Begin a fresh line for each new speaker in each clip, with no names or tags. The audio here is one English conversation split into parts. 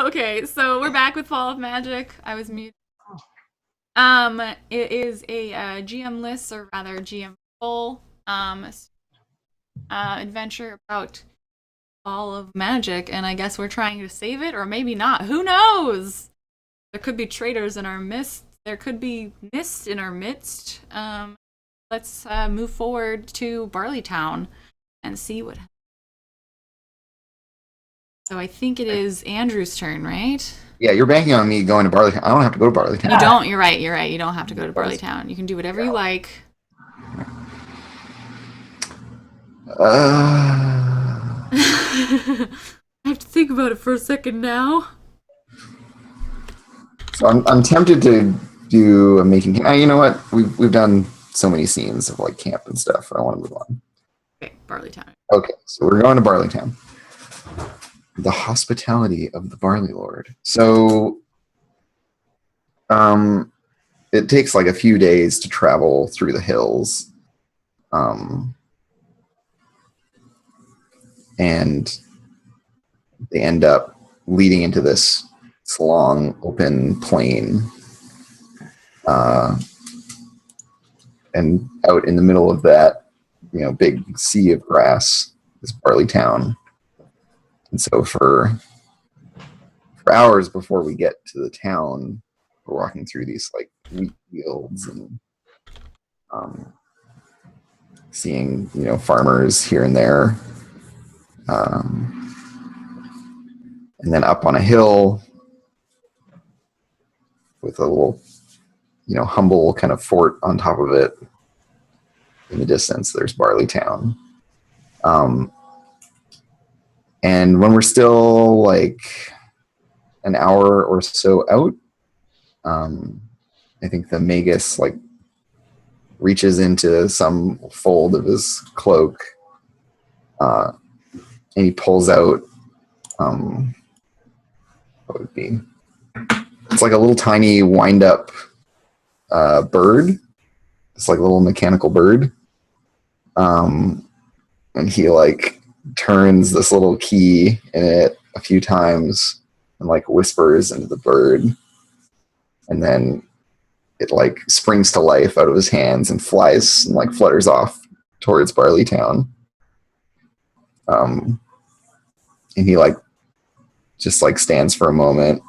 Okay, so we're back with Fall of Magic. I was muted. It is a GM list, or rather GM full adventure about Fall of Magic, and I guess we're trying to save it, or maybe not. Who knows? There could be traitors in our midst. There could be mist in our midst. Let's move forward to Barleytown and see what. So I think it is Andrew's turn, right?
Yeah, you're banking on me going to Barleytown. I don't have to go to Barleytown.
You don't. You're right. You're right. You don't have to go to Barleytown. You can do whatever you like. I have to think about it for a second now.
So I'm tempted to do a making. You know what? We've done so many scenes of like camp and stuff. I want to move on.
Okay, Barleytown.
Okay, so we're going to Barleytown. The hospitality of the Barley Lord. So, it takes like a few days to travel through the hills, and they end up leading into this long open plain, and out in the middle of that, big sea of grass is Barleytown. And so for hours before we get to the town, we're walking through these like wheat fields and seeing farmers here and there, and then up on a hill with a little humble kind of fort on top of it. In the distance, there's Barleytown. And when we're still like an hour or so out, I think the Magus like reaches into some fold of his cloak, and he pulls out what would it be? It's like a little tiny wind-up bird. It's like a little mechanical bird, and he like turns this little key in it a few times and like whispers into the bird, and then it like springs to life out of his hands and flies and like flutters off towards Barleytown. And he like just like stands for a moment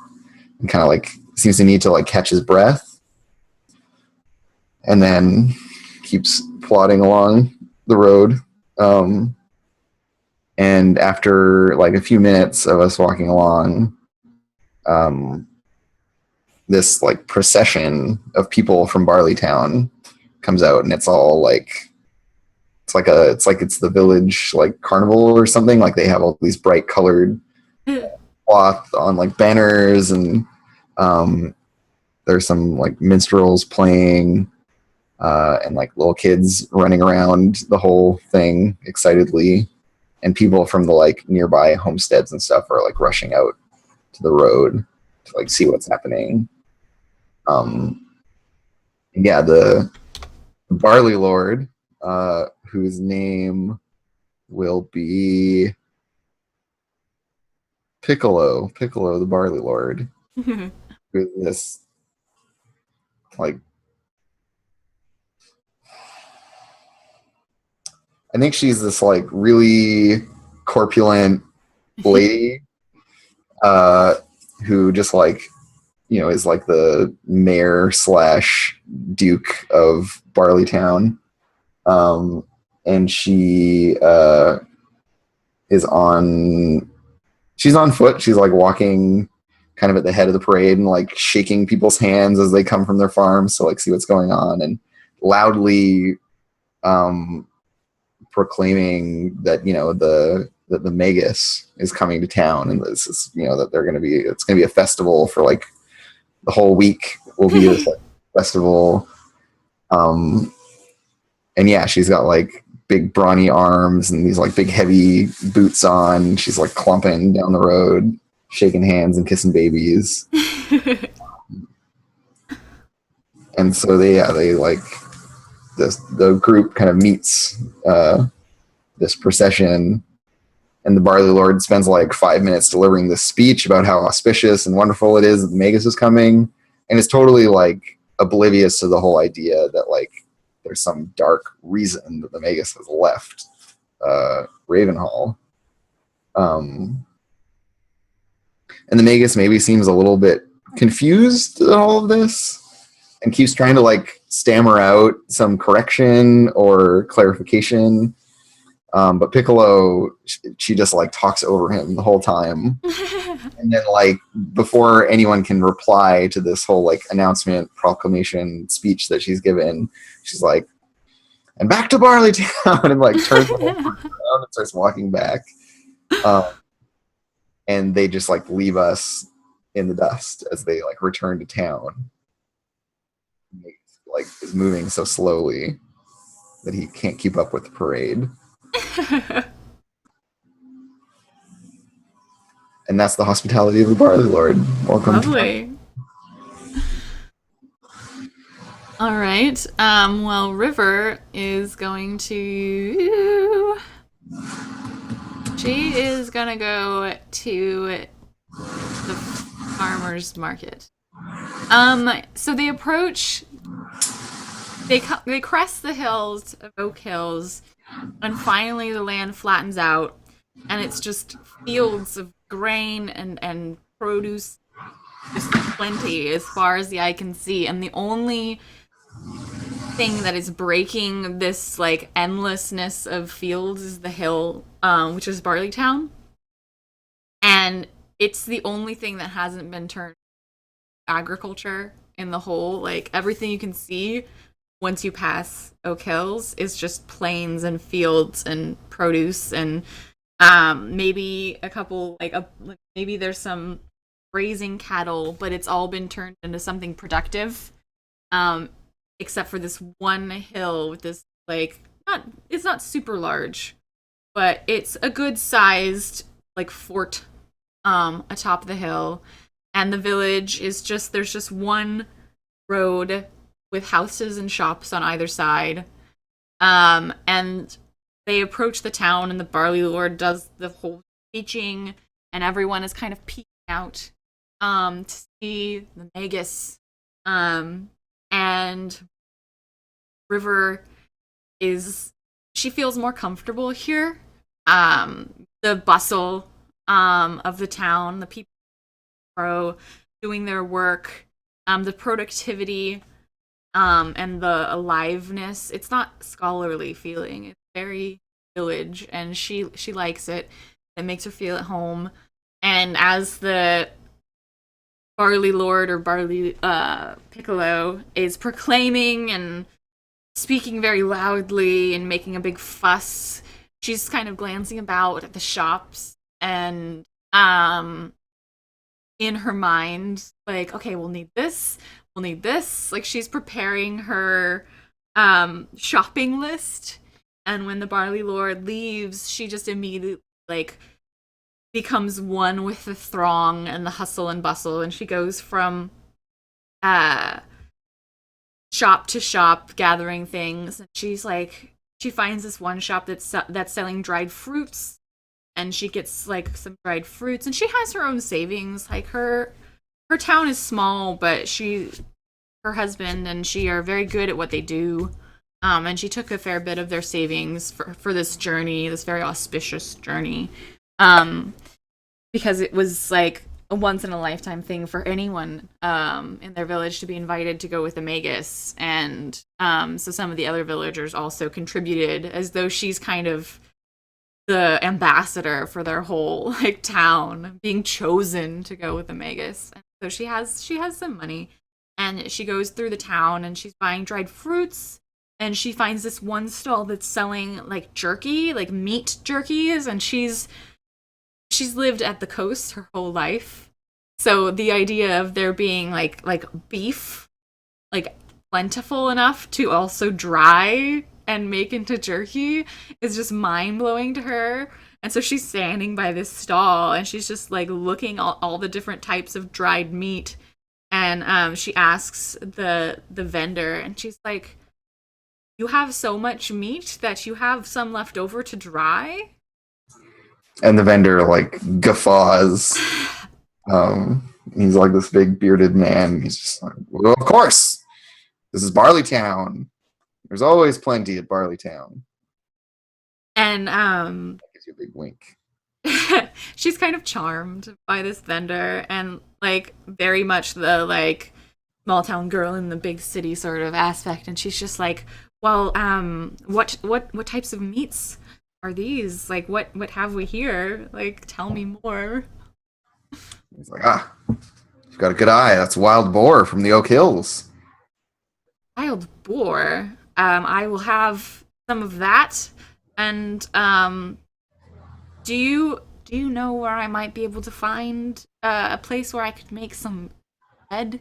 and kind of like seems to need to like catch his breath, and then keeps plodding along the road. And after like a few minutes of us walking along, this like procession of people from Barleytown comes out, and it's all like it's the village like carnival or something. Like they have all these bright colored cloth on like banners, and there's some like minstrels playing, and like little kids running around the whole thing excitedly. And people from the like nearby homesteads and stuff are like rushing out to the road to like see what's happening. Yeah, the Barley Lord, whose name will be Piccolo the Barley Lord, who is this like, I think she's this like really corpulent lady, who just like is like the mayor / duke of Barleytown, and she is on foot. She's like walking kind of at the head of the parade and like shaking people's hands as they come from their farms to like see what's going on, and loudly proclaiming that the Magus is coming to town, and this is that it's gonna be a festival for like the whole week. Will be this like, festival, and yeah, she's got like big brawny arms and these like big heavy boots on. She's like clumping down the road, shaking hands and kissing babies. And so they like the group kind of meets this procession, And the Barley Lord spends like 5 minutes delivering this speech about how auspicious and wonderful it is that the Magus is coming, and is totally like oblivious to the whole idea that like there's some dark reason that the Magus has left Ravenhall. And the Magus maybe seems a little bit confused at all of this and keeps trying to like stammer out some correction or clarification. But Piccolo, she just like talks over him the whole time. And then like before anyone can reply to this whole like announcement, proclamation, speech that she's given, she's like, and back to Barleytown, and like turns the whole person around and starts walking back. And they just like leave us in the dust as they like return to town. Like is moving so slowly that he can't keep up with the parade. And that's the hospitality of the Barley Lord. Welcome.
Lovely. All right. Well, River is going to. She is gonna go to the farmer's market. So they approach. They crest the hills of Oak Hills, and finally the land flattens out, and it's just fields of grain and produce, just plenty as far as the eye can see. And the only thing that is breaking this like endlessness of fields is the hill, which is Barleytown, and it's the only thing that hasn't been turned agriculture in the whole. Like everything you can see once you pass Oak Hills is just plains and fields and produce, and maybe a couple maybe there's some grazing cattle, but it's all been turned into something productive. Except for this one hill with this like it's not super large, but it's a good sized like fort atop the hill, and the village is just there's just one road with houses and shops on either side. And they approach the town, and the Barley Lord does the whole speeching, and everyone is kind of peeking out to see the Magus. And River she feels more comfortable here. The bustle of the town, the people doing their work, the productivity, and the aliveness. It's not scholarly feeling. It's very village, and she likes it. It makes her feel at home. And as the Barley Lord or Barley Piccolo is proclaiming and speaking very loudly and making a big fuss, she's kind of glancing about at the shops and in her mind, like, okay, we'll need this. Like she's preparing her shopping list. And when the Barley Lord leaves, she just immediately like becomes one with the throng and the hustle and bustle, and she goes from shop to shop gathering things. And she finds this one shop that's selling dried fruits, and she gets like some dried fruits, and she has her own savings. Like her town is small, but her husband and she are very good at what they do. And she took a fair bit of their savings for this journey, this very auspicious journey. Because it was like a once in a lifetime thing for anyone in their village to be invited to go with the Magus. And so some of the other villagers also contributed, as though she's kind of the ambassador for their whole like town, being chosen to go with the Magus. And so she has some money, and she goes through the town and she's buying dried fruits. And she finds this one stall that's selling like jerky, like meat jerkies, and she's lived at the coast her whole life. So the idea of there being like beef, like plentiful enough to also dry and make into jerky is just mind-blowing to her. And so she's standing by this stall, and she's just like looking at all the different types of dried meat. And she asks the vendor, and she's like, "You have so much meat that you have some left over to dry?"
And the vendor like guffaws. He's like this big bearded man. He's just like, well, of course, this is Barleytown. There's always plenty at Barleytown.
And
Gives you a big wink.
she's kind of charmed by this vendor and like very much the like small town girl in the big city sort of aspect, and she's just like, well, what types of meats are these? Like what have we here? Like tell me more.
He's like, you've got a good eye. That's wild boar from the Oak Hills.
Wild boar. I will have some of that. And do you know where I might be able to find a place where I could make some bread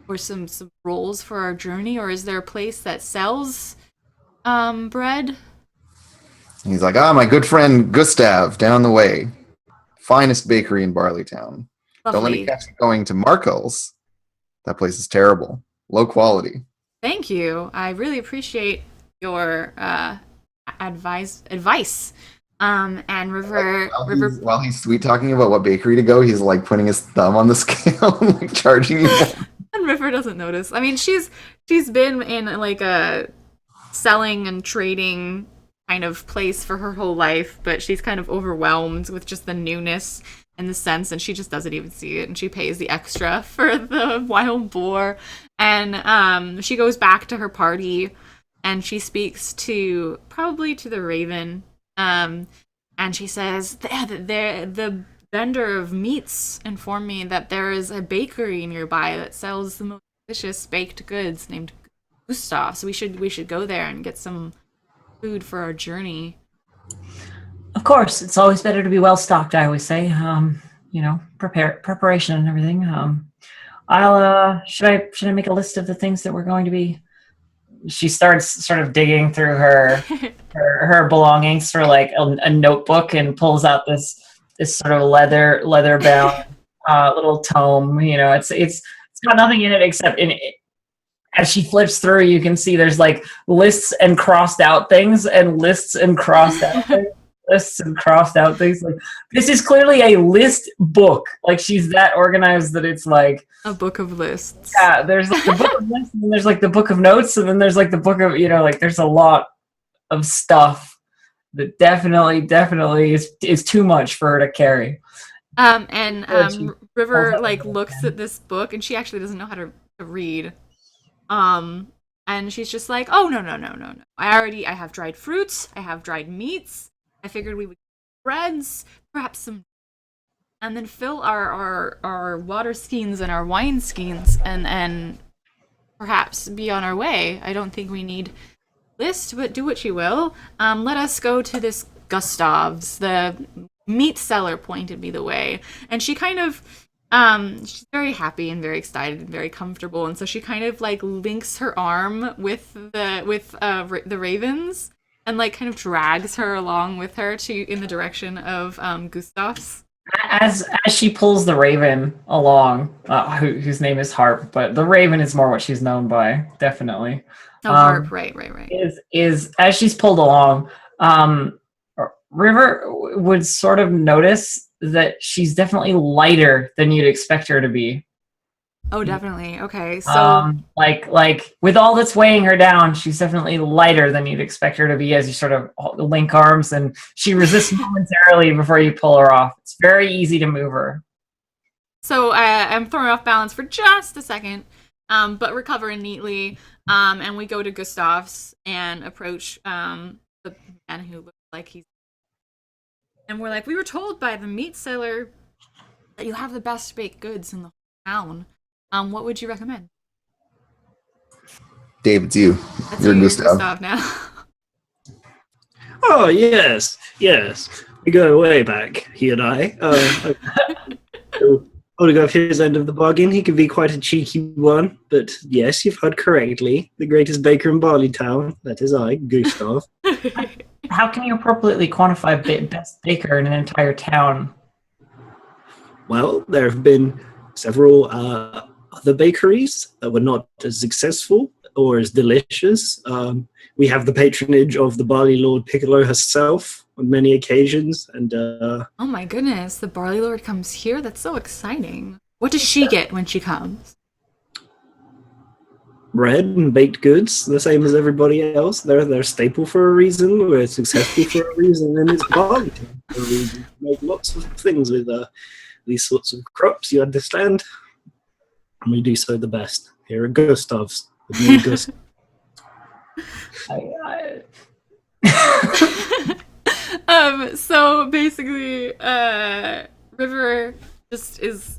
or some rolls for our journey? Or is there a place that sells bread?
He's like, my good friend Gustav down the way. Finest bakery in Barleytown.
Lovely.
Don't let me catch you going to Markel's. That place is terrible. Low quality.
Thank you. I really appreciate your advice. And River,
While he's sweet talking about what bakery to go, he's like putting his thumb on the scale and like charging you.
And River doesn't notice. I mean, she's been in like a selling and trading kind of place for her whole life, but she's kind of overwhelmed with just the newness and the sense, and she just doesn't even see it, and she pays the extra for the wild boar. And she goes back to her party, and she speaks probably to the Raven, and she says, the vendor of meats informed me that there is a bakery nearby that sells the most delicious baked goods named Gustav, so we should go there and get some food for our journey.
Of course, it's always better to be well stocked, I always say. Preparation and everything. Should I make a list of the things that we're going to be? She starts sort of digging through her belongings for like a notebook and pulls out this sort of leather bound little tome. It's got nothing in it except as she flips through, you can see there's like lists and crossed out things and lists and crossed out things, lists and crossed out things. Like, this is clearly a list book. Like, she's that organized that it's like
a book of lists.
Yeah, there's like the book of lists, and then there's like the book of notes, and then there's like the book of, like there's a lot of stuff that definitely is too much for her to carry.
River like looks at this book, and she actually doesn't know how to read. And she's just like, oh, no. I have dried fruits. I have dried meats. I figured we would get breads, perhaps some, and then fill our water skeins and our wine skeins and perhaps be on our way. I don't think we need list, but do what you will. Let us go to this Gustav's. The meat seller pointed me the way. And she kind of she's very happy and very excited and very comfortable, and so she kind of like links her arm with the ravens and like kind of drags her along with her in the direction of Gustav's.
As she pulls the raven along, whose name is Harp, but the raven is more what she's known by, definitely.
Oh, Harp, right.
Is as she's pulled along, River would sort of notice that she's definitely lighter than you'd expect her to be.
Oh, definitely. Okay, so
like with all that's weighing her down, she's definitely lighter than you'd expect her to be as you sort of link arms, and she resists momentarily before you pull her off. It's very easy to move her.
So I'm thrown off balance for just a second, but recovering neatly, and we go to Gustav's and approach the man who looks like he's. And we're like, we were told by the meat seller that you have the best baked goods in the town. What would you recommend?
Dave, it's you. You're
Gustav now.
Oh, yes. We go way back, he and I. Holding up his end of the bargain, he can be quite a cheeky one, but yes, you've heard correctly. The greatest baker in Barleytown, that is I, Gustav.
How can you appropriately quantify best baker in an entire town?
Well, there have been several other bakeries that were not as successful or is delicious. We have the patronage of the Barley Lord Piccolo herself on many occasions, and
Oh my goodness, the Barley Lord comes here? That's so exciting. What does she get when she comes?
bread and baked goods, the same as everybody else. They're a staple for a reason. We're successful for a reason, and it's barley time for a reason. We make lots of things with these sorts of crops, you understand? And we do so the best. Here at Gustav's. With me, Gustav.
So basically, River just is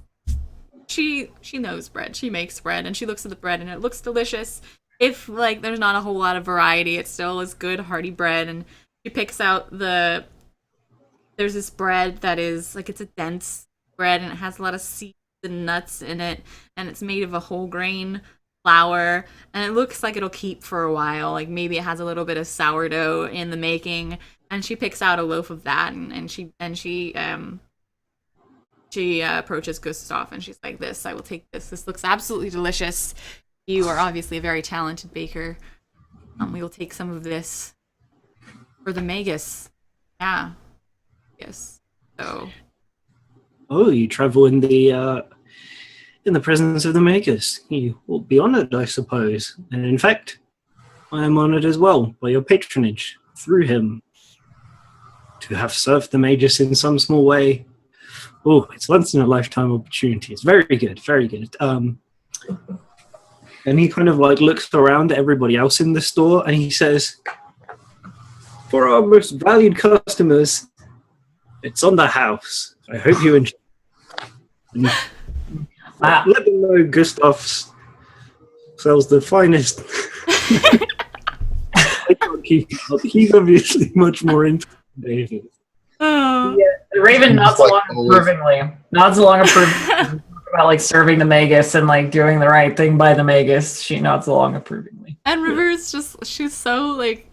she knows bread. She makes bread and she looks at the bread and it looks delicious. If like there's not a whole lot of variety, it still is good hearty bread, and she picks out there's this bread that is like it's a dense bread and it has a lot of seeds and nuts in it, and it's made of a whole grain flour, and it looks like it'll keep for a while. Like maybe it has a little bit of sourdough in the making, and she picks out a loaf of that, and she approaches Gustav and she's like, I will take this. This looks absolutely delicious. You are obviously a very talented baker. We will take some of this for the Magus. Yeah. Yes. So.
Oh, you travel in the presence of the Magus. You will be honoured, I suppose. And in fact, I am honoured as well by your patronage through him to have served the Magus in some small way. Oh, it's once in a lifetime opportunity. It's very good, very good. And he kind of like looks around at everybody else in the store and he says, "For our most valued customers, it's on the house. I hope you enjoy." Let them know Gustav sells the finest. I can't keep up. He's obviously much more into David.
Oh.
Yeah, the Raven nods
Like
along approvingly. Nods along approvingly about like serving the Magus and like doing the right thing by the Magus. She nods along approvingly.
And River's she's so like,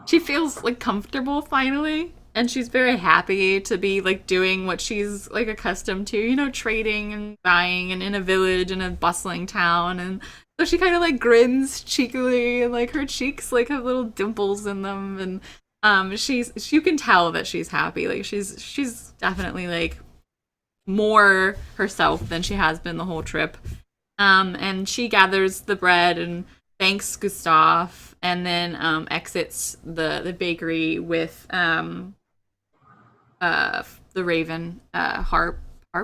she feels like comfortable finally. And she's very happy to be like doing what she's like accustomed to, you know, trading and buying and in a village in a bustling town. And so she kind of like grins cheekily, and like her cheeks like have little dimples in them, and you can tell that she's happy. Like she's definitely like more herself than she has been the whole trip. And she gathers the bread and thanks Gustav, and then exits the bakery with the Raven harp. I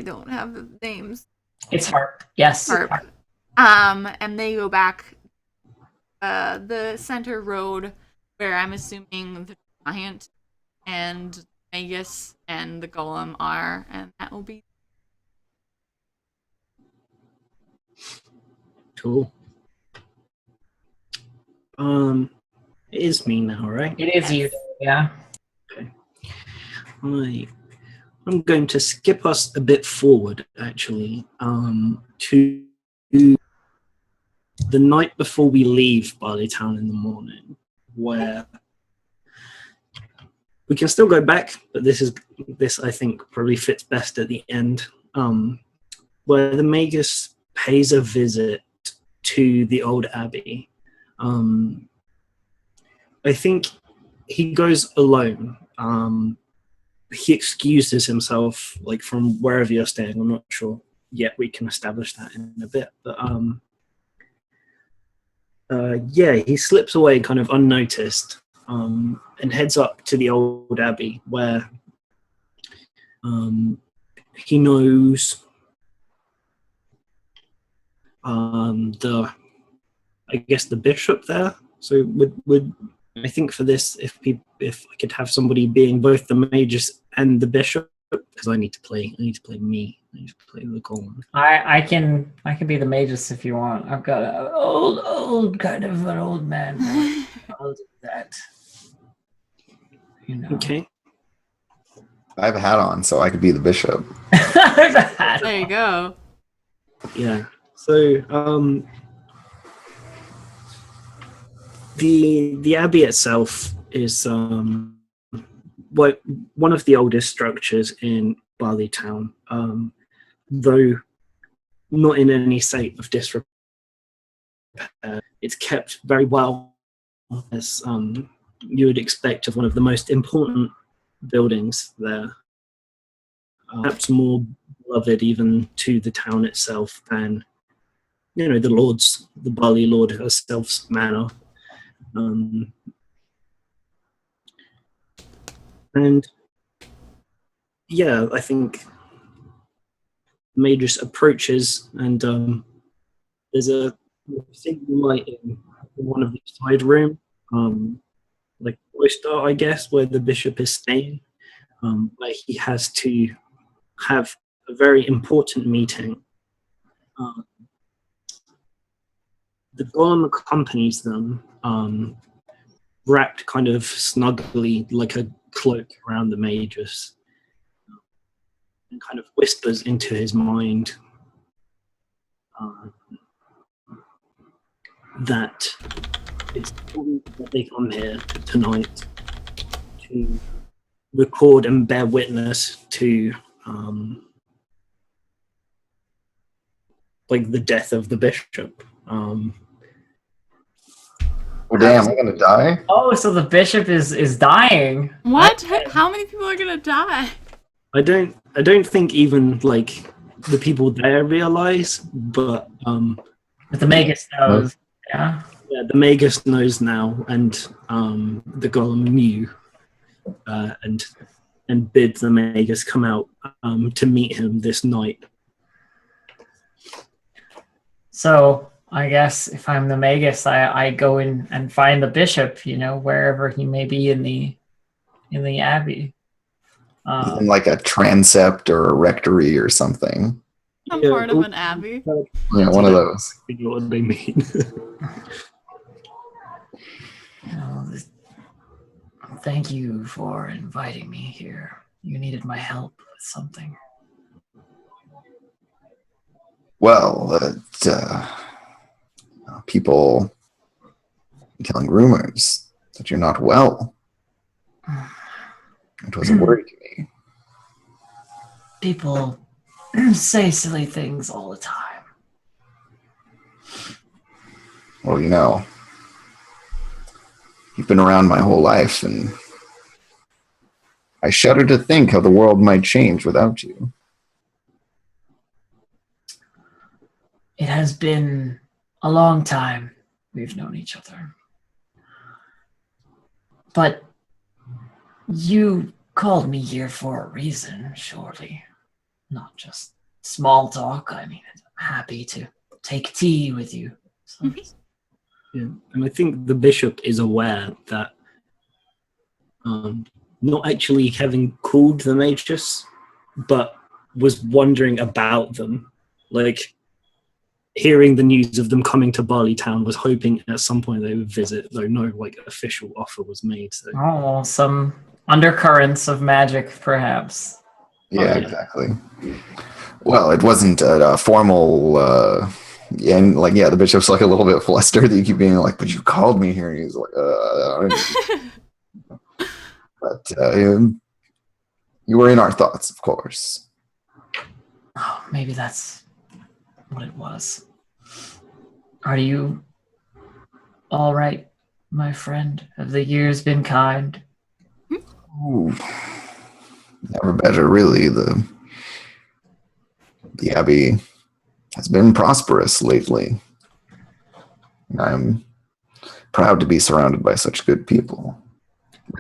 don't have the names.
It's Harp. Yes.
Harp. And they go back the center road where I'm assuming the giant and Magus and the golem are, and that will be
Cool. It is me now, right?
It is you. Yeah.
Okay. I'm going to skip us a bit forward, actually, to the night before we leave Barley Town in the morning, where we can still go back, but this I think probably fits best at the end, where the Magus pays a visit to the old abbey. I think he goes alone. He excuses himself, like from wherever you're staying. I'm not sure yet. We can establish that in a bit. But yeah, he slips away kind of unnoticed and heads up to the old abbey where he knows the bishop there. So would I think for this, if I could have somebody being both the magus and the bishop, because I need to play me. I need to play the golem.
I can be the magus if you want. I've got an old kind of an old man. I'll do that. You know.
Okay.
I have a hat on, so I could be the bishop.
there you go.
Yeah. So the abbey itself is one of the oldest structures in Barley Town, though not in any state of disrepair It's kept very well, as you would expect of one of the most important buildings there. Perhaps more beloved even to the town itself than, the Bali Lord herself's manor. And yeah, I think Magus approaches, and there's a single light in one of the side room, like oyster, I guess, where the bishop is staying, where he has to have a very important meeting. The golem accompanies them, wrapped kind of snugly like a cloak around the Magus, and kind of whispers into his mind that it's important that they come here tonight to record and bear witness to like the death of the bishop.
Oh damn, I'm gonna die?
Oh, so the bishop is dying.
What? How many people are gonna die?
I don't think even like the people there realize, but
But the Magus knows. Yeah.
yeah, the Magus knows now, and the golem knew, and bid the Magus come out to meet him this night.
So I guess if I'm the Magus, I go in and find the bishop, wherever he may be in the abbey.
In like a transept or a rectory or something.
I'm
Yeah,
part of an abbey.
Yeah, one of those.
You know what they mean?
Thank you for inviting me here. You needed my help with something.
Well, people telling rumors that you're not well. It was a worry to me.
People say silly things all the time.
Well, you've been around my whole life, and I shudder to think how the world might change without you.
It has been a long time we've known each other. But you called me here for a reason, surely. Not just small talk. I mean, I'm happy to take tea with you. So
Yeah. And I think the bishop is aware that not actually having called the Magus, but was wondering about them. Like, hearing the news of them coming to Bali Town, was hoping at some point they would visit, though no official offer was made. So.
Oh, some undercurrents of magic, perhaps.
Yeah, exactly. Well, it wasn't a formal, and the bishop's like a little bit flustered that you keep being like, but you called me here, and he's like, but you were in our thoughts, of course.
Oh, maybe that's what it was. Are you all right, my friend? Have the years been kind?
Ooh, never better, really. The abbey has been prosperous lately. And I'm proud to be surrounded by such good people.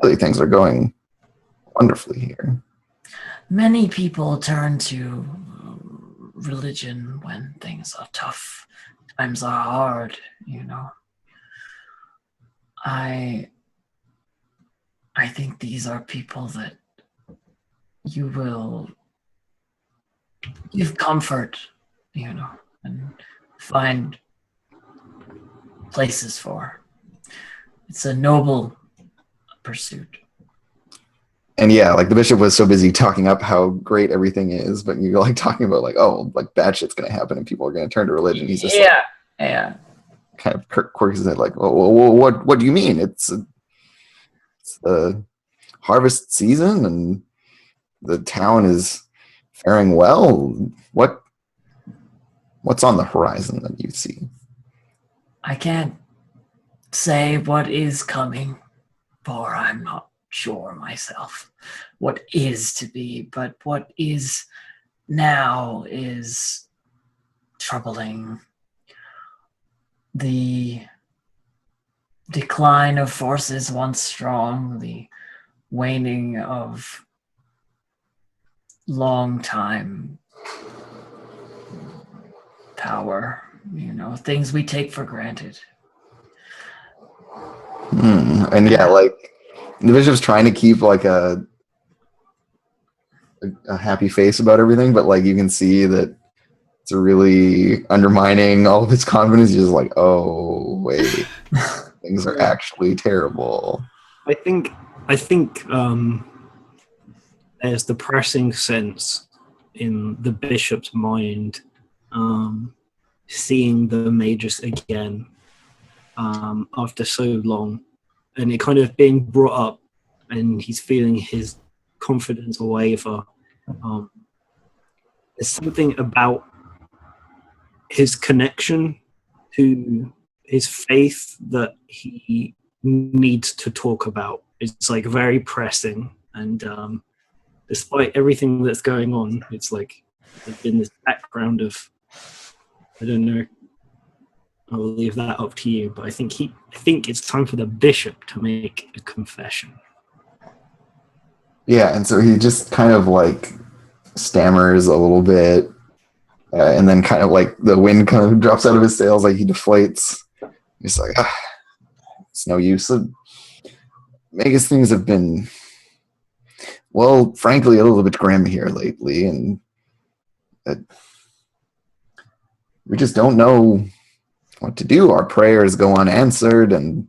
Really, things are going wonderfully here.
Many people turn to religion when things are tough, times are hard, I think these are people that you will give comfort, and find places for. It's a noble pursuit.
And yeah, the bishop was so busy talking up how great everything is, but you're talking about bad shit's gonna happen and people are gonna turn to religion. He's just
yeah.
Kind of quirks his head what do you mean? It's the harvest season and the town is faring well. What's on the horizon that you see?
I can't say what is coming, for I'm not sure myself what is to be, but what is now is troubling. The decline of forces once strong, the waning of long time power, things we take for granted.
And yeah, like the bishop's trying to keep like a happy face about everything, but like you can see that it's really undermining all of his confidence. He's just like, oh wait, things are actually terrible.
I think there's the pressing sense in the bishop's mind, seeing the Magus again after so long, and it kind of being brought up, and he's feeling his confidence waver. There's something about his connection to his faith that he needs to talk about. It's like very pressing, and despite everything that's going on, it's like there's been this background of, I don't know, I'll leave that up to you, but I think it's time for the bishop to make a confession.
Yeah, and so he just kind of like stammers a little bit, and then kind of like the wind kind of drops out of his sails, like he deflates. He's like, it's no use. Magus things have been, well, frankly, a little bit grim here lately, and we just don't know what to do. Our prayers go unanswered, and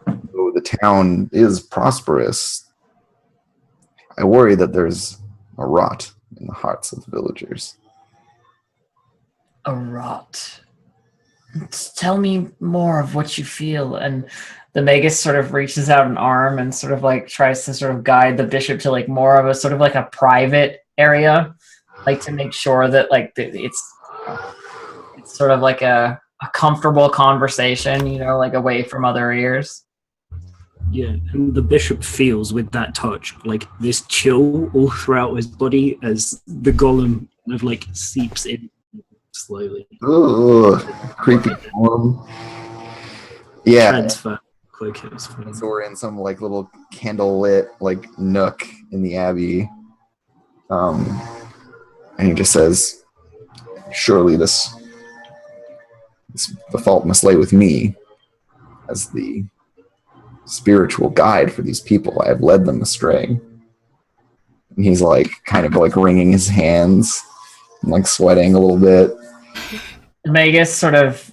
though the town is prosperous, I worry that there's a rot in the hearts of the villagers.
A rot. Tell me more of what you feel. And the Magus sort of reaches out an arm and sort of like tries to sort of guide the bishop to like more of a sort of like a private area, like to make sure that like it's sort of like a comfortable conversation, like away from other ears.
Yeah, and the bishop feels with that touch like this chill all throughout his body as the golem kind of like seeps in slowly.
Ugh, creepy golem. Yeah.
Transfer.
So we're in some like little candlelit like nook in the abbey, and he just says, "Surely the fault must lay with me, as the spiritual guide for these people. I have led them astray." And he's like kind of like wringing his hands and like sweating a little bit.
Magus sort of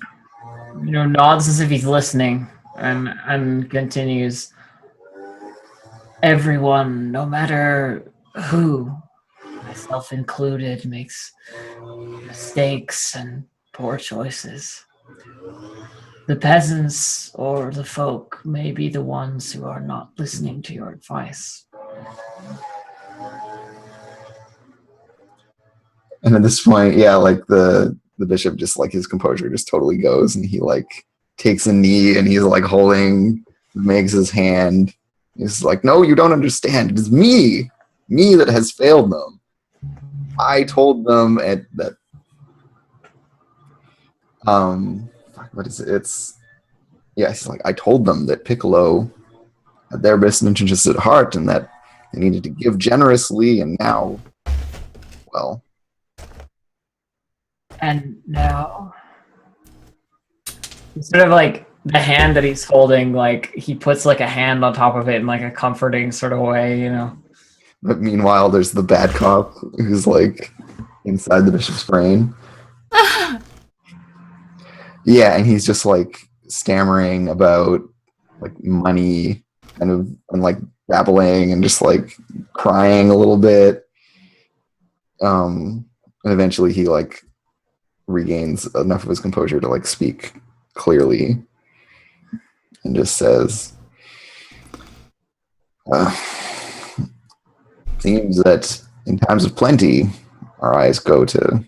nods as if he's listening and continues. Everyone, no matter who, myself included, makes mistakes and poor choices. The peasants or the folk may be the ones who are not listening to your advice.
And at this point, yeah, like the bishop just like his composure just totally goes, and he like takes a knee and he's like holding Meg's hand. He's like, "No, you don't understand. It is me that has failed them. I told them that what is it? It's like I told them that Piccolo had their best interests at heart and that they needed to give generously, and now, well."
And now, sort of like the hand that he's holding, like he puts like a hand on top of it in like a comforting sort of way,
But meanwhile, there's the bad cop who's like inside the bishop's brain. Yeah, and he's just like stammering about like money and like babbling and just like crying a little bit. And eventually he like regains enough of his composure to like speak clearly and just says, seems that in times of plenty, our eyes go to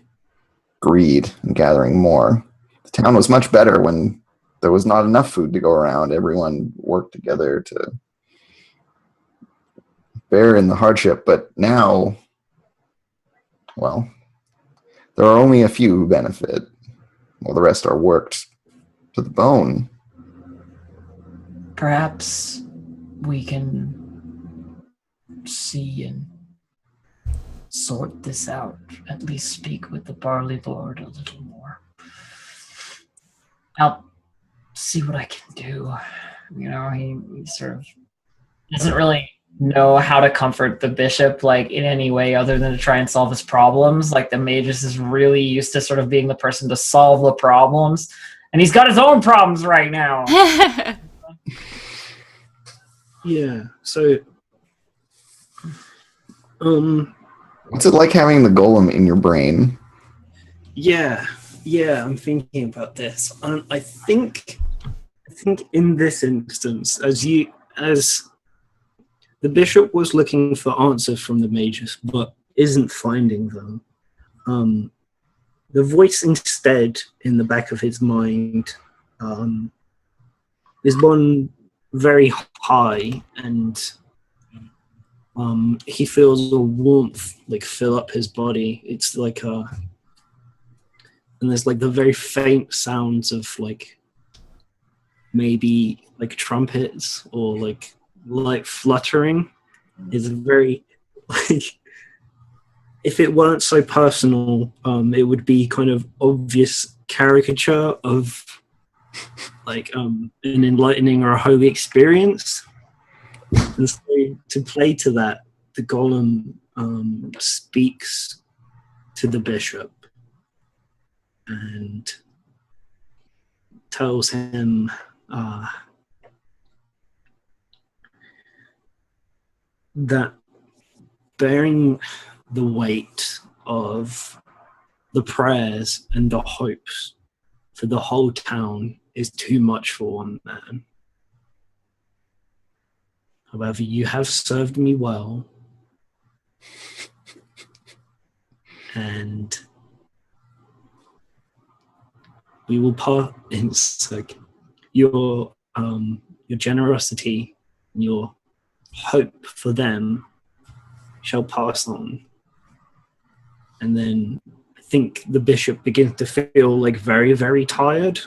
greed and gathering more. The town was much better when there was not enough food to go around. Everyone worked together to bear in the hardship, but now, well, there are only a few who benefit, while the rest are worked to the bone.
Perhaps we can see and sort this out, at least speak with the Barley Lord a little more. I'll see what I can do. You know, he sort of doesn't really know how to comfort the bishop, like, in any way other than to try and solve his problems. Like, the magus is really used to sort of being the person to solve the problems, and he's got his own problems right now.
Yeah, so
What's it like having the golem in your brain?
yeah, I'm thinking about this. I think in this instance, as the bishop was looking for answers from the magus, but isn't finding them. The voice instead in the back of his mind is one very high, and he feels a warmth like fill up his body. It's like and there's like the very faint sounds of like maybe like trumpets or like light fluttering. Is very like, if it weren't so personal, it would be kind of obvious caricature of like an enlightening or a holy experience. And so to play to that, the golem speaks to the bishop and tells him that bearing the weight of the prayers and the hopes for the whole town is too much for one man. However, you have served me well, and we will part. It's like your generosity, your hope for them shall pass on. And then I think the bishop begins to feel like very, very tired.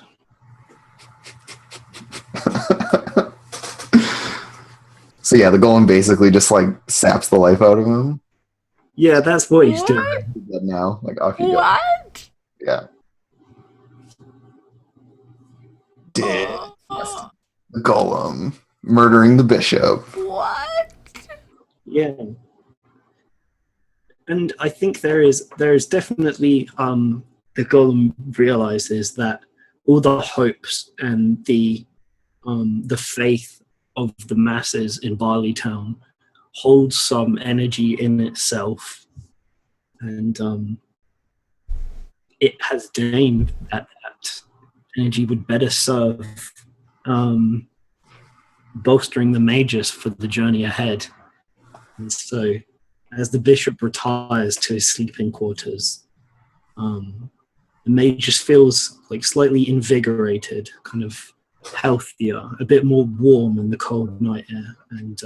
So yeah, the golem basically just like saps the life out of him.
Yeah, that's what he's doing.
He's dead now, like off you go.
What?
Yeah. Dead. The golem murdering the bishop.
What?
Yeah. And I think there is definitely the golem realizes that all the hopes and the faith of the masses in Barley Town holds some energy in itself, and it has deemed that energy would better serve bolstering the mages for the journey ahead. And so as the bishop retires to his sleeping quarters, the mage just feels like slightly invigorated, kind of healthier, a bit more warm in the cold night air. And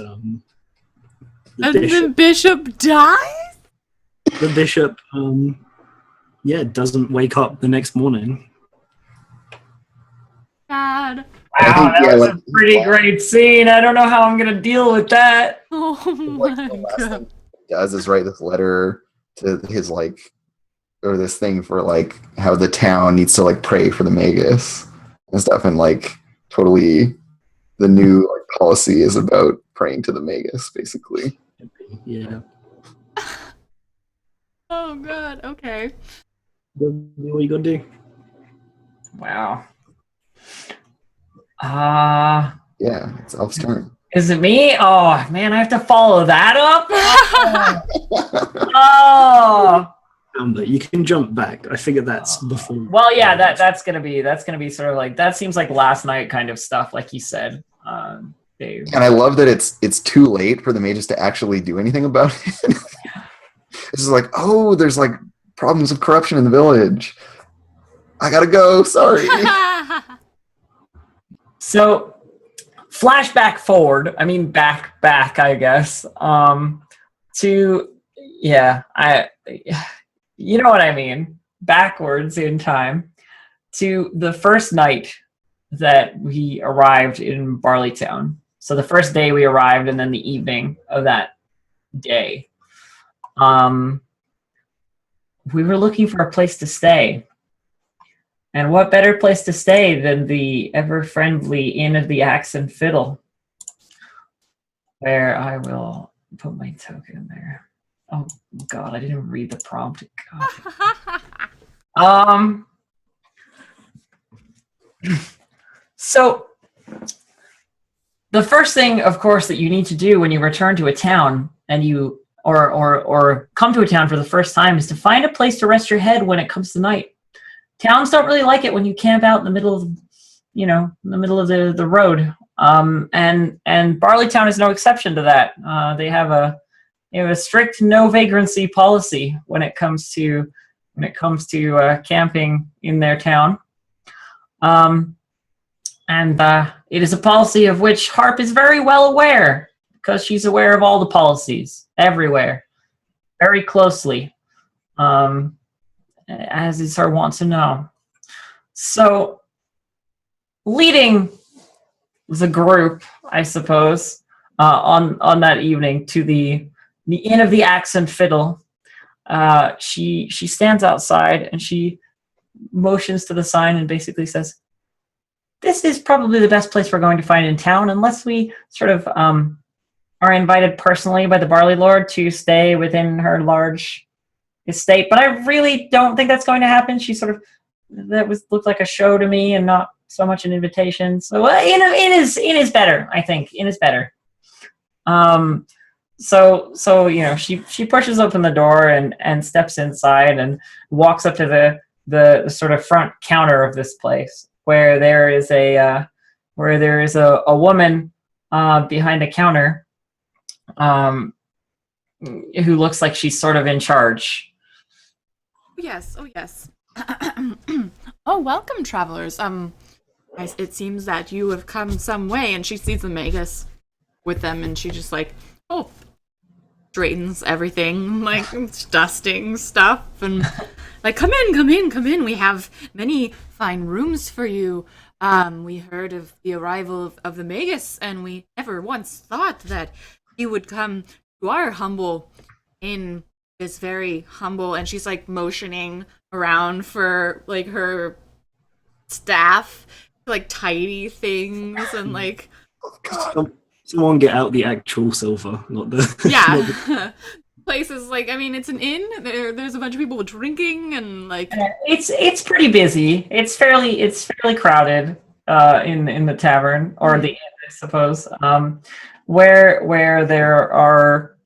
the bishop dies?
The bishop, doesn't wake up the next morning.
God.
Wow, that was a pretty great scene. I don't know how I'm going to deal with that.
Oh
Like,
my
the last
god.
thing he does is write this letter to his or this thing for like how the town needs to like pray for the magus and stuff, and like totally the new like policy is about praying to the magus basically.
Yeah.
Oh god, okay.
What are you gonna do?
Wow.
Yeah, it's Elf's turn.
Is it me? Oh, man, I have to follow that up? Oh.
But you can jump back. I figure that's before.
Well, yeah, that's gonna be sort of like, that seems like last night kind of stuff, like you said, Dave.
And I love that it's too late for the mages to actually do anything about it. It's just like, oh, there's like problems of corruption in the village. I gotta go. Sorry.
So, flashback forward. I mean, back, I guess. To you know what I mean. Backwards in time to the first night that we arrived in Barleytown. So the first day we arrived, and then the evening of that day. We were looking for a place to stay. And what better place to stay than the ever-friendly Inn of the Axe and Fiddle, where I will put my token there. Oh, God, I didn't even read the prompt. God. So, the first thing, of course, that you need to do when you return to a town and you or come to a town for the first time is to find a place to rest your head when it comes to night. Towns don't really like it when you camp out in the middle of, the road. And Barleytown is no exception to that. They have a strict no vagrancy policy when it comes to camping in their town. And it is a policy of which Harp is very well aware, because she's aware of all the policies everywhere, very closely, as is her wont to know. So, leading the group, I suppose, on that evening to the Inn of the Axe and Fiddle, she stands outside and she motions to the sign and basically says, "This is probably the best place we're going to find in town, unless we sort of are invited personally by the Barley Lord to stay within her large estate. But I really don't think that's going to happen." She looked like a show to me and not so much an invitation. So Inn is better, I think. Inn is better. So she pushes open the door and steps inside and walks up to the sort of front counter of this place, where there is a woman behind a counter who looks like she's sort of in charge.
Yes. Oh, welcome, travelers. It seems that you have come some way. And she sees the Magus with them, and she just straightens everything, dusting stuff, and come in. We have many fine rooms for you. We heard of the arrival of the Magus, and we never once thought that he would come to our humble inn. Is very humble, and she's motioning around for her staff to tidy things and
someone get out the actual silver, not the
places it's an inn. There's a bunch of people drinking and
it's pretty busy. It's fairly crowded in the tavern or the inn, I suppose. Where there are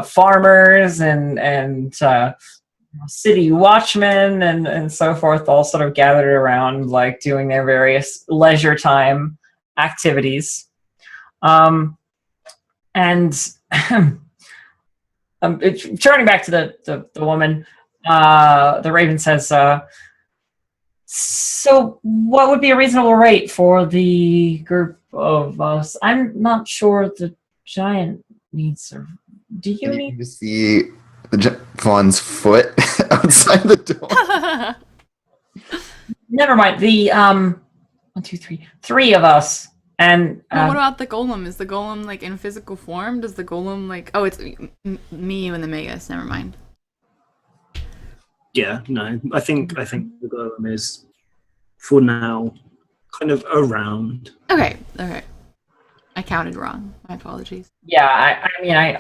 farmers and city watchmen and so forth, all sort of gathered around, doing their various leisure time activities. And turning back to the woman, the Raven says, "So what would be a reasonable rate for the group of us? I'm not sure the giant needs a... Do you need
to see Vaughn's foot outside the door?"
Never mind. The 1, 2, 3, 3 of us. And
what about the golem? Is the golem in physical form? Does the golem Oh, it's me, you, and the Magus. Never mind.
Yeah, no. I think the golem is, for now, kind of around.
Okay. I counted wrong. My apologies.
Yeah,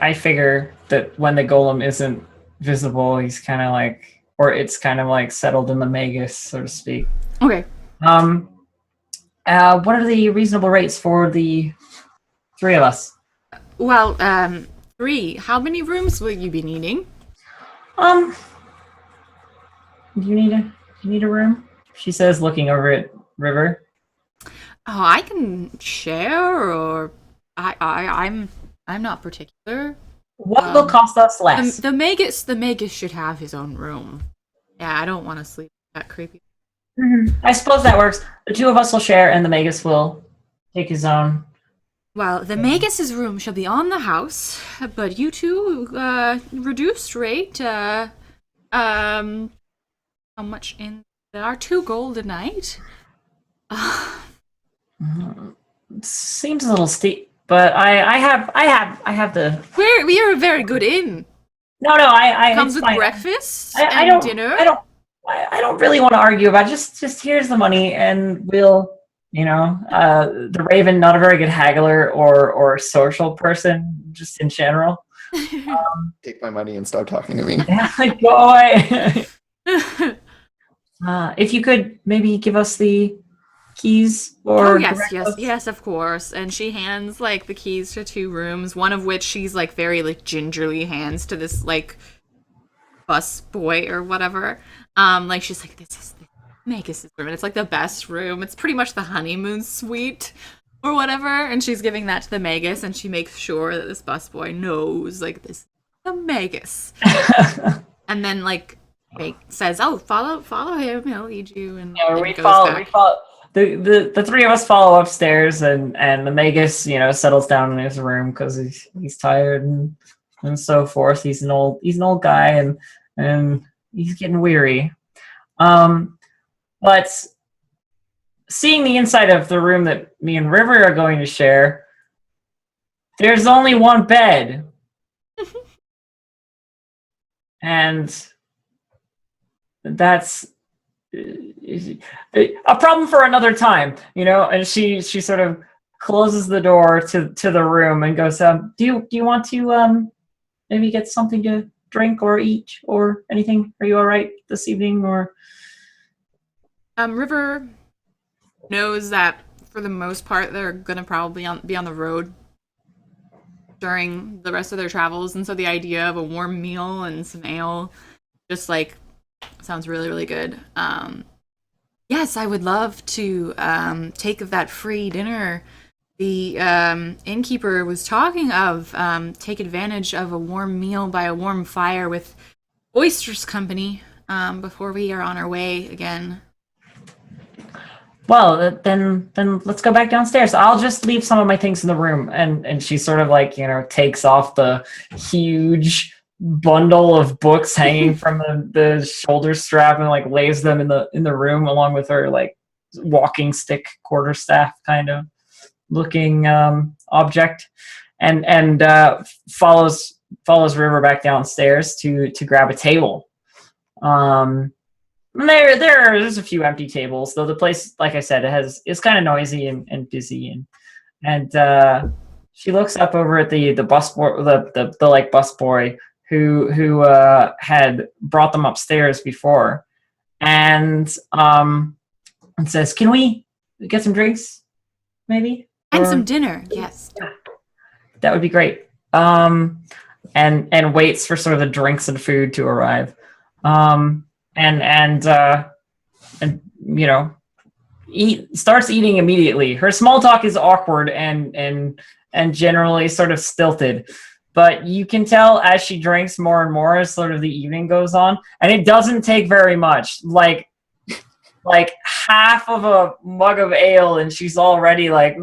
I figure that when the golem isn't visible, he's kind of or it's kind of settled in the Magus, so to speak.
Okay.
What are the reasonable rates for the 3 of us?
Well, 3. How many rooms will you be needing?
Do you need a room? She says, looking over at River.
Oh, I can share, or I'm not particular.
What will cost us less?
The Magus should have his own room. Yeah, I don't want to sleep that creepy.
I suppose that works. The two of us will share, and the Magus will take his own.
Well, the Magus's room shall be on the house, but you two, reduced rate, how much in there are 2 gold a night?
Seems a little steep, but I have the.
We are a very good inn.
No, I
Comes
it's
with
fine.
breakfast
I
and
don't,
dinner.
I don't really want to argue about it. Just here's the money, and we'll, the Raven, not a very good haggler or social person, just in general.
Take my money and stop talking to me.
Go away. If you could maybe give us the keys or
yes, of course. And she hands like the keys to 2 rooms, one of which she's like very like gingerly hands to this like bus boy or whatever. Like she's like, this is the Magus' room, and it's like the best room. It's pretty much the honeymoon suite or whatever. And she's giving that to the Magus, and she makes sure that this busboy knows like this is the Magus. And then like says, "Oh, follow him. He'll lead you." And
we follow. The 3 of us follow upstairs, and the Magus, settles down in his room because he's tired and so forth. He's an old guy, and he's getting weary. But seeing the inside of the room that me and River are going to share, there's only one bed. And that's a problem for another time, and she sort of closes the door to the room and goes, do you want to maybe get something to drink or eat or anything? Are you all right this evening? Or
River knows that for the most part they're gonna probably be on the road during the rest of their travels, and so the idea of a warm meal and some ale just like sounds really, really good. Yes, I would love to take of that free dinner. The innkeeper was talking of take advantage of a warm meal by a warm fire with Oysters Company before we are on our way again.
Well, then let's go back downstairs. I'll just leave some of my things in the room. And she sort of like, takes off the huge bundle of books hanging from the shoulder strap and like lays them in the room along with her like walking stick quarterstaff kind of looking object, and follows River back downstairs to grab a table. There's a few empty tables, though the place, like I said, is kind of noisy and busy, and she looks up over at the busboy, the like busboy who had brought them upstairs before, and says, "Can we get some drinks, maybe,
and some dinner?" Yes,
that would be great. And waits for sort of the drinks and food to arrive. And starts eating immediately. Her small talk is awkward and generally sort of stilted, but you can tell as she drinks more and more as sort of the evening goes on, and it doesn't take very much, like half of a mug of ale, and she's already like,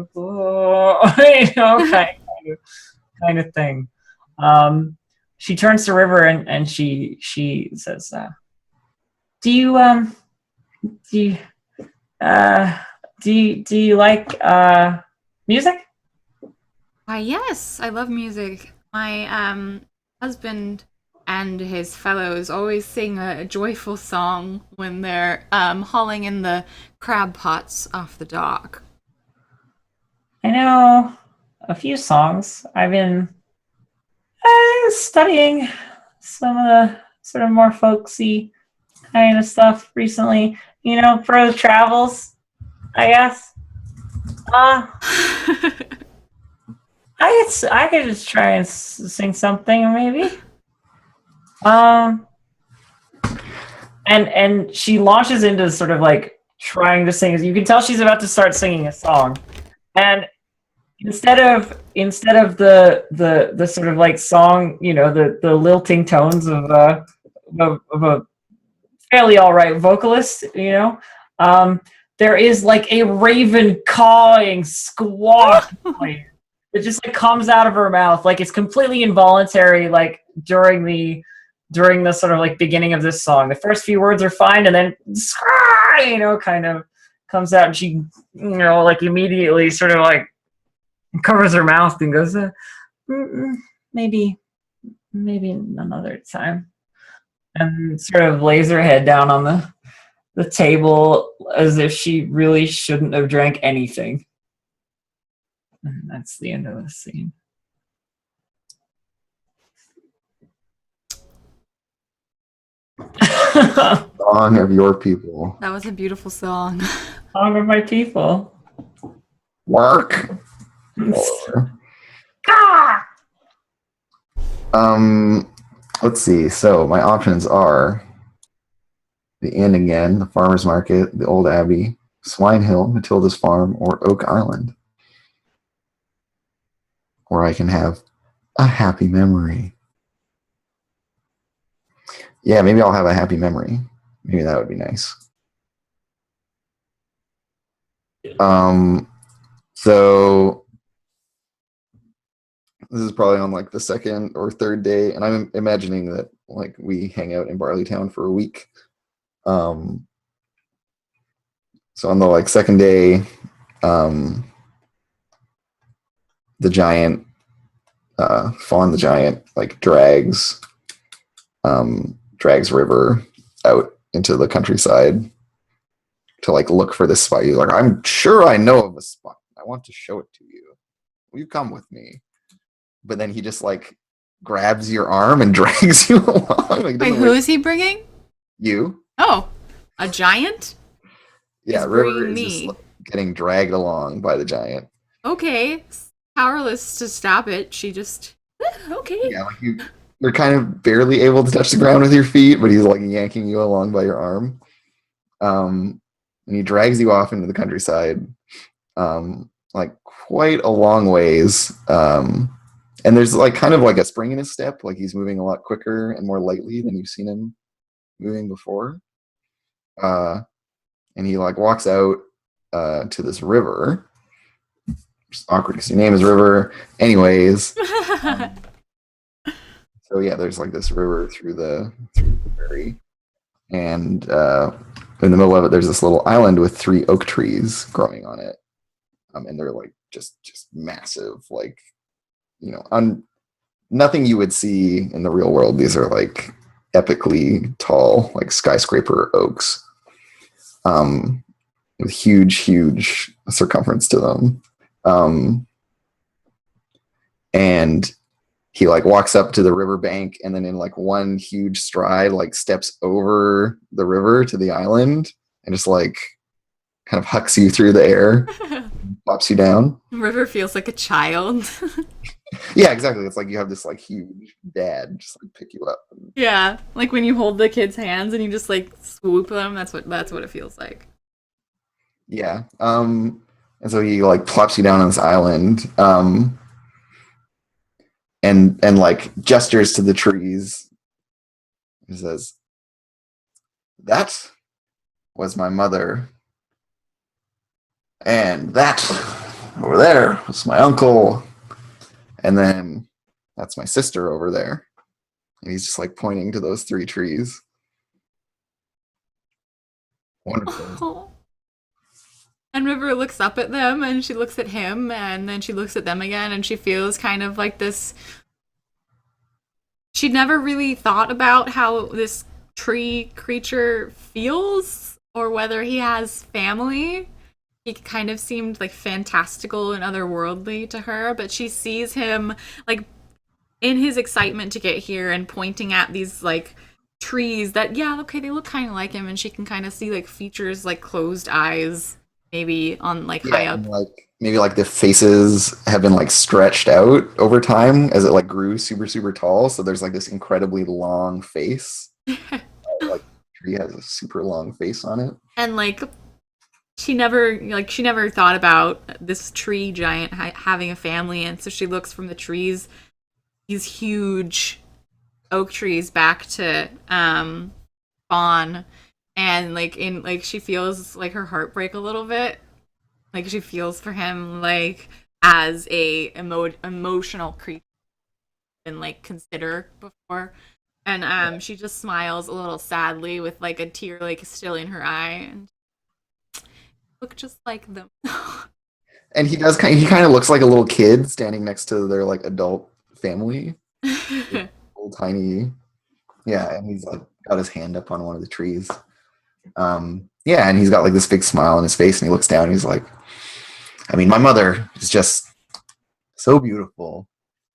kind of thing. She turns to River and she says, Do you like music?
Why, yes, I love music. My husband and his fellows always sing a joyful song when they're hauling in the crab pots off the dock.
I know a few songs. I've been studying some of the sort of more folksy kind of stuff recently, for the travels, I guess. I could just try and sing something, maybe. And she launches into sort of like trying to sing. You can tell she's about to start singing a song, and instead of the sort of like song, the lilting tones of a fairly all right vocalist, There is like a raven cawing squawk noise that just like comes out of her mouth, like it's completely involuntary, like during the sort of like beginning of this song. The first few words are fine, and then kind of comes out, and she like immediately sort of like covers her mouth and goes, maybe another time, and sort of lays her head down on the table as if she really shouldn't have drank anything. And that's the end of the scene.
Song of your people.
That was a beautiful song.
Song of my people.
Work. Let's see. So my options are the inn again, the farmer's market, the old abbey, Swine Hill, Matilda's farm, or Oak Island, where I can have a happy memory. Yeah, maybe I'll have a happy memory. Maybe that would be nice. So this is probably on like the second or third day, and I'm imagining that like we hang out in Barleytown for a week. So on the like second day, the giant, Fawn the giant, like drags River out into the countryside to like look for this spot. You're like, I'm sure I know of a spot. I want to show it to you. Will you come with me? But then he just like grabs your arm and drags you along. Like,
Wait, who is he bringing?
You.
Oh, a giant?
Yeah,
He's
River
bringing
is
me.
just like, getting dragged along by the giant.
Okay, powerless to stop it. She just okay.
Yeah, like you're kind of barely able to touch the ground with your feet, but he's like yanking you along by your arm. And he drags you off into the countryside, like quite a long ways. And there's like kind of like a spring in his step, like he's moving a lot quicker and more lightly than you've seen him moving before. And he like walks out to this river. It's awkward because your name is River. Anyways. So yeah, there's like this river through the prairie, and in the middle of it, there's this little island with 3 oak trees growing on it, and they're like just massive, like nothing you would see in the real world. These are like epically tall, like skyscraper oaks, with huge circumference to them, and he like walks up to the riverbank and then in like one huge stride like steps over the river to the island and just like kind of hucks you through the air, pops you down.
River feels like a child.
Yeah, exactly. It's like you have this like huge dad just like pick you up.
Yeah, like when you hold the kid's hands and you just like swoop them. That's what it feels like.
Yeah. And so he like plops you down on this island. And like gestures to the trees. He says, "That was my mother. And that over there was my uncle. And then that's my sister over there." And he's just like pointing to those 3 trees. Wonderful.
Oh. And River looks up at them and she looks at him and then she looks at them again and she feels kind of like this. She'd never really thought about how this tree creature feels or whether he has family. He kind of seemed like fantastical and otherworldly to her, but she sees him like in his excitement to get here and pointing at these like trees that, yeah, okay, they look kind of like him, and she can kind of see like features like closed eyes maybe on like high up.
And like maybe like the faces have been like stretched out over time as it like grew super tall. So there's like this incredibly long face. Like the tree has a super long face on it.
And like she never thought about this tree giant having a family, and so she looks from the trees, these huge oak trees, back to Fawn, and like she feels like her heart break a little bit. Like she feels for him like as a emotional creature and like consider before. And she just smiles a little sadly with like a tear like still in her eye and look just like them.
And he does he kind of looks like a little kid standing next to their like adult family. Little tiny, yeah, and he's like got his hand up on one of the trees. Yeah, and he's got like this big smile on his face, and he looks down and he's like, I mean, my mother is just so beautiful.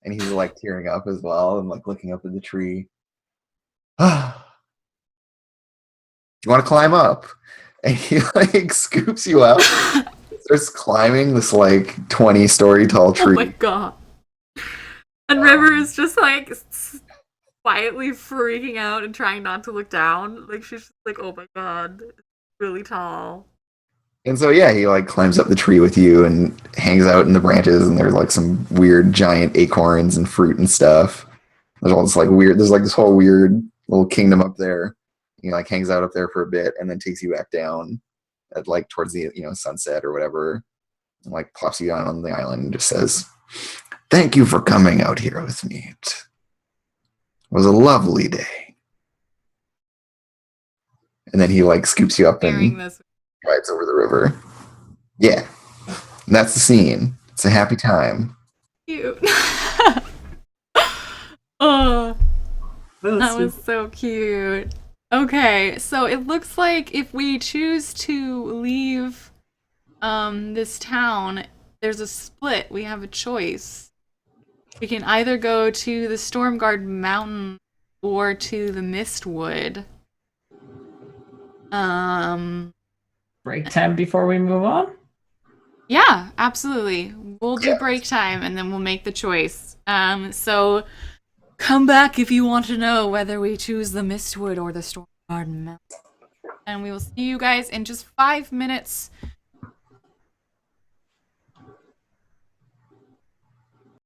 And he's like tearing up as well and like looking up at the tree. Do you want to climb up? And he like scoops you up, starts climbing this like 20-story tall
Oh
tree.
my god. And River is just like quietly freaking out and trying not to look down. Like she's just like, oh my god, it's really tall.
And so yeah, he like climbs up the tree with you and hangs out in the branches, and there's like some weird giant acorns and fruit and stuff. There's all this like weird, there's like this whole weird little kingdom up there. He like hangs out up there for a bit and then takes you back down at like towards the sunset or whatever, and like plops you down on the island and just says, thank you for coming out here with me. It was a lovely day. And then he like scoops you up and drives over the river. Yeah. And that's the scene. It's a happy time.
Cute. Oh, that was so cute. Okay, so it looks like if we choose to leave this town, there's a split. We have a choice. We can either go to the Stormguard Mountain or to the Mistwood.
Break time before we move on?
Yeah, absolutely. We'll do break time and then we'll make the choice. So come back if you want to know whether we choose the Mistwood or the Stormguard Mountain. And we will see you guys in just 5 minutes